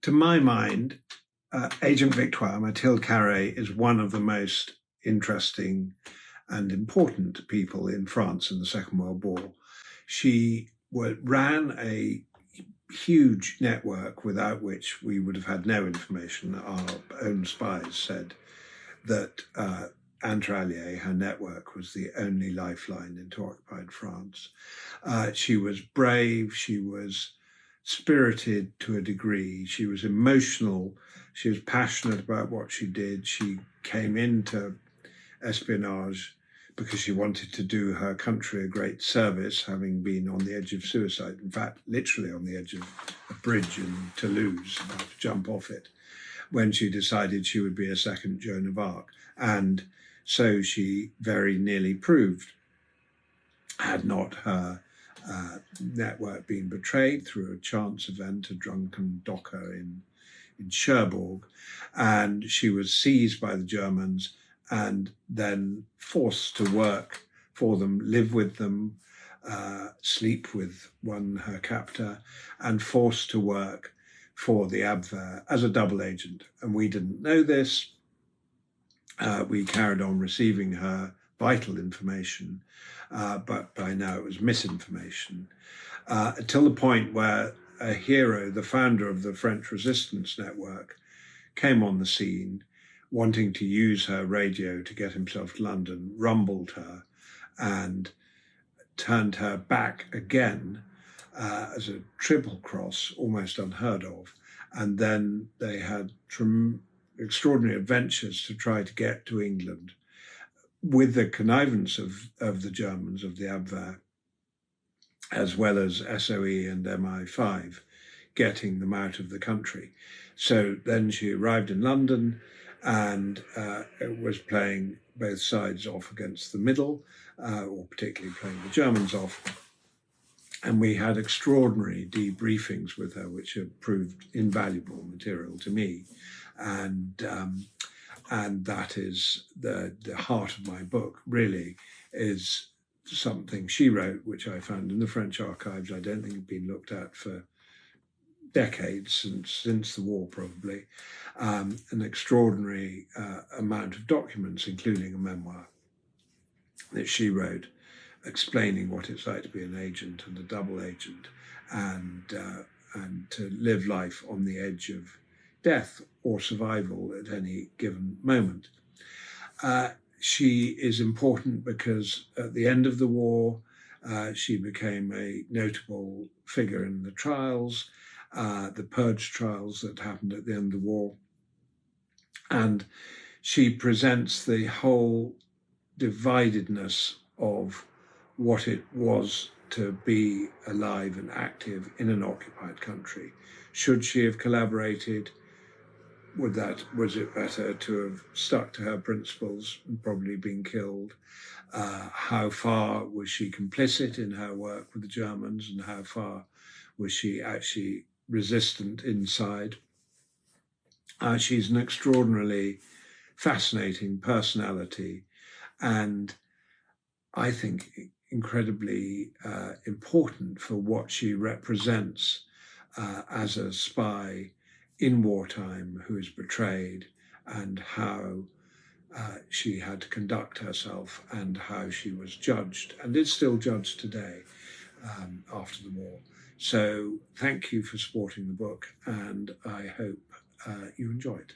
To my mind, Agent Victoire, Mathilde Carré, is one of the most interesting and important people in France in the Second World War. She ran a huge network without which we would have had no information. Our own spies said that inter alia, her network, was the only lifeline into occupied France. She was brave, she was spirited to a degree, she was emotional, she was passionate about what she did. She came into espionage because she wanted to do her country a great service, having been on the edge of suicide, in fact, literally on the edge of a bridge in Toulouse, about to jump off it, when she decided she would be a second Joan of Arc. And so she very nearly proved, had not her network been betrayed through a chance event, a drunken docker in Cherbourg, and she was seized by the Germans and then forced to work for them, live with them, sleep with her captor, and forced to work for the Abwehr as a double agent. And we didn't know this. We carried on receiving her vital information, but by now it was misinformation, until the point where a hero, the founder of the French resistance network, came on the scene, wanting to use her radio to get himself to London, rumbled her and turned her back again as a triple cross, almost unheard of. And then they had extraordinary adventures to try to get to England with the connivance of the Germans, of the Abwehr, as well as SOE and MI5, getting them out of the country. So then she arrived in London, and it was playing both sides off against the middle, or particularly playing the Germans off. And we had extraordinary debriefings with her, which have proved invaluable material to me. And that is the heart of my book, really, is something she wrote, which I found in the French archives. I don't think had been looked at for decades, since the war probably. An extraordinary amount of documents, including a memoir that she wrote, explaining what it's like to be an agent and a double agent, and to live life on the edge of death or survival at any given moment. She is important because at the end of the war, she became a notable figure in the trials, the purge trials that happened at the end of the war. And she presents the whole dividedness of what it was to be alive and active in an occupied country. Should she have collaborated? Was it better to have stuck to her principles and probably been killed? How far was she complicit in her work with the Germans, and how far was she actually resistant inside? She's an extraordinarily fascinating personality, and I think incredibly important for what she represents as a spy in wartime who is betrayed, and how she had to conduct herself, and how she was judged and is still judged today after the war. So thank you for supporting the book, and I hope you enjoy it.